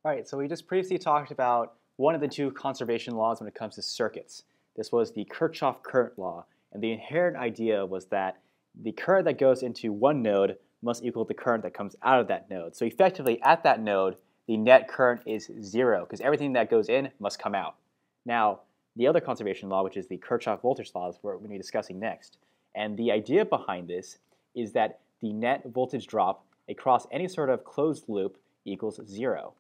All right, so we just previously talked about one of the two conservation laws when it comes to circuits. This was the Kirchoff current law, and the inherent idea was that the current that goes into one node must equal the current that comes out of that node. So effectively, at that node, the net current is zero, because everything that goes in must come out. Now, the other conservation law, which is the Kirchoff voltage law, is what we're going to be discussing next. And the idea behind this is that the net voltage drop across any sort of closed loop equals zero.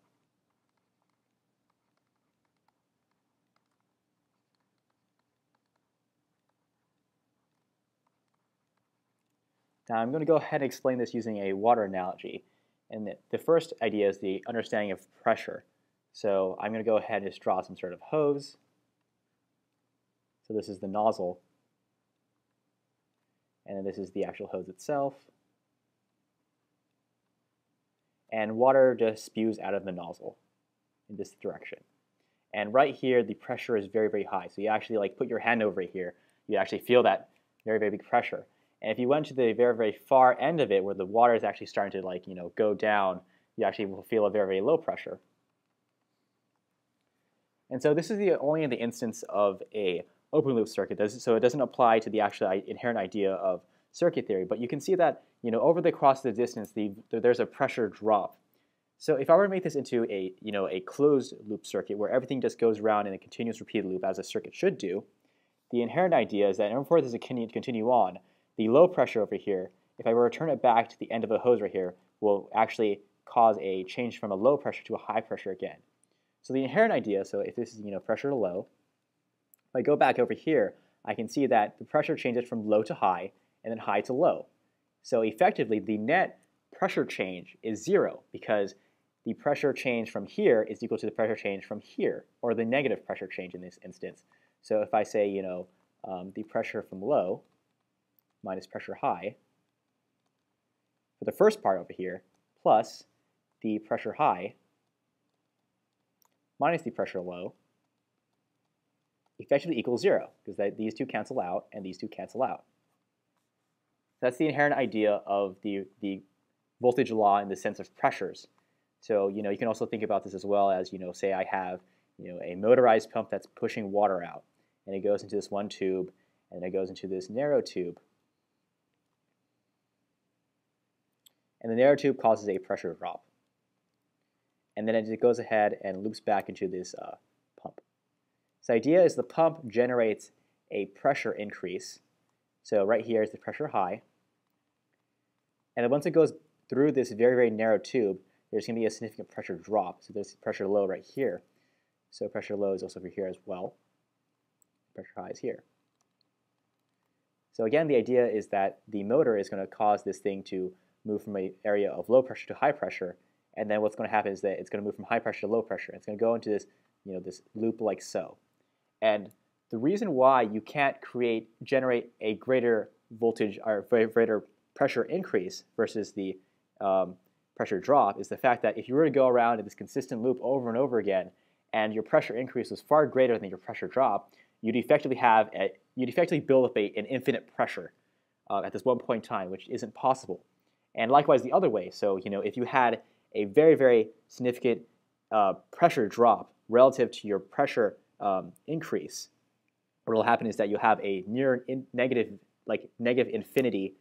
Now I'm going to go ahead and explain this using a water analogy. And the first idea is the understanding of pressure. So I'm going to go ahead and just draw some sort of hose. So this is the nozzle. And then this is the actual hose itself. And water just spews out of the nozzle in this direction. And right here, the pressure is very, very high. So you actually put your hand over here, you actually feel that very, very big pressure. And if you went to the very, very far end of it, where the water is actually starting to go down, you actually will feel a very, very low pressure. And so this is only in the instance of a open loop circuit, so it doesn't apply to the actual inherent idea of circuit theory. But you can see that over the across the distance, there's a pressure drop. So if I were to make this into a closed loop circuit where everything just goes around in a continuous repeated loop as a circuit should do, the inherent idea is that in order for this to continue on, the low pressure over here, if I were to turn it back to the end of a hose right here, will actually cause a change from a low pressure to a high pressure again. So the inherent idea, so if this is pressure to low, if I go back over here, I can see that the pressure changes from low to high and then high to low. So effectively, the net pressure change is zero because the pressure change from here is equal to the pressure change from here, or the negative pressure change in this instance. So if I say, the pressure from low minus pressure high for the first part over here, plus the pressure high minus the pressure low, effectively equals zero, because these two cancel out and these two cancel out. That's the inherent idea of the voltage law in the sense of pressures. So you can also think about this as well as say I have a motorized pump that's pushing water out, and it goes into this one tube, and it goes into this narrow tube. And the narrow tube causes a pressure drop. And then it goes ahead and loops back into this pump. So the idea is the pump generates a pressure increase. So right here is the pressure high. And then once it goes through this very, very narrow tube, there's going to be a significant pressure drop. So there's pressure low right here. So pressure low is also over here as well. Pressure high is here. So again, the idea is that the motor is going to cause this thing to move from an area of low pressure to high pressure, and then what's going to happen is that it's going to move from high pressure to low pressure. It's going to go into this, this loop like so. And the reason why you can't generate a greater voltage or greater pressure increase versus the pressure drop is the fact that if you were to go around in this consistent loop over and over again, and your pressure increase was far greater than your pressure drop, you'd effectively build up an infinite pressure at this one point in time, which isn't possible. And likewise the other way. So if you had a very, very significant pressure drop relative to your pressure increase, what will happen is that you'll have a negative infinity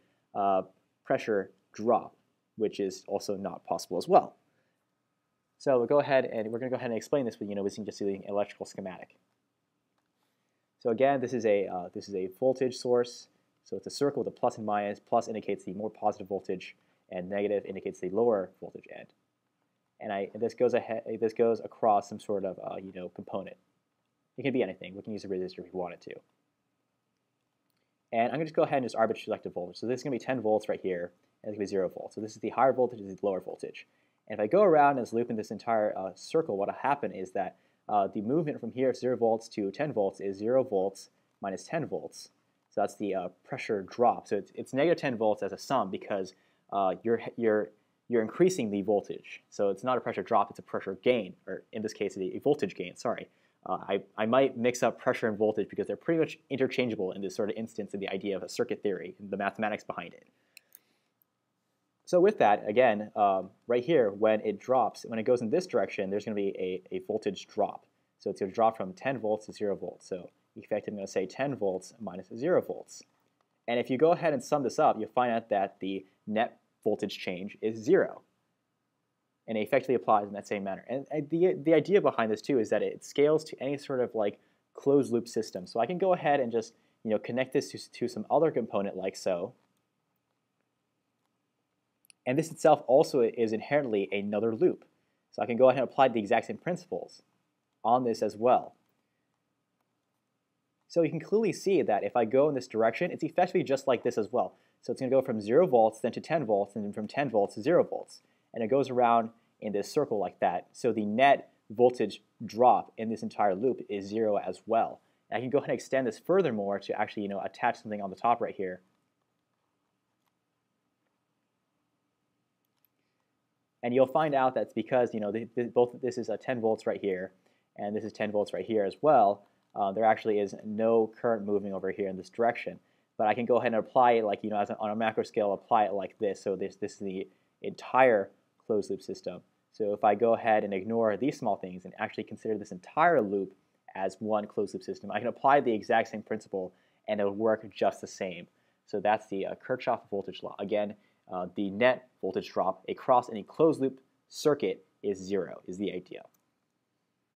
pressure drop, which is also not possible as well. So we're going to go ahead and explain this with just using an electrical schematic. So again, this is a voltage source. So it's a circle with a plus and minus. Plus indicates the more positive voltage, and negative indicates the lower voltage end. And this goes across some sort of component. It can be anything. We can use a resistor if we wanted to. And I'm going to just go ahead and just arbitrarily select a voltage. So this is going to be 10 volts right here, and it's going to be 0 volts. So this is the higher voltage, this is the lower voltage. And if I go around and just loop in this entire circle, what will happen is that the movement from here, 0 volts to 10 volts, is 0 volts minus 10 volts. So that's the pressure drop. So it's negative 10 volts as a sum because you're increasing the voltage. So it's not a pressure drop, it's a pressure gain, or in this case, a voltage gain, sorry. I might mix up pressure and voltage because they're pretty much interchangeable in this sort of instance of the idea of a circuit theory and the mathematics behind it. So with that, again, right here, when it drops, when it goes in this direction, there's going to be a voltage drop. So it's going to drop from 10 volts to 0 volts. So effectively, I'm going to say 10 volts minus 0 volts. And if you go ahead and sum this up, you'll find out that the net voltage change is 0. And it effectively applies in that same manner. And the idea behind this, too, is that it scales to any sort of like closed-loop system. So I can go ahead and just connect this to some other component like so. And this itself also is inherently another loop. So I can go ahead and apply the exact same principles on this as well. So you can clearly see that if I go in this direction, it's effectively just like this as well. So it's going to go from 0 volts, then to 10 volts, and then from 10 volts to 0 volts. And it goes around in this circle like that. So the net voltage drop in this entire loop is 0 as well. And I can go ahead and extend this furthermore to actually attach something on the top right here. And you'll find out that's because both this is 10 volts right here, and this is 10 volts right here as well. There actually is no current moving over here in this direction. But I can go ahead and apply it like on a macro scale, apply it like this. So this is the entire closed loop system. So if I go ahead and ignore these small things and actually consider this entire loop as one closed loop system, I can apply the exact same principle and it'll work just the same. So that's the Kirchoff voltage law. Again, the net voltage drop across any closed loop circuit is 0, is the idea.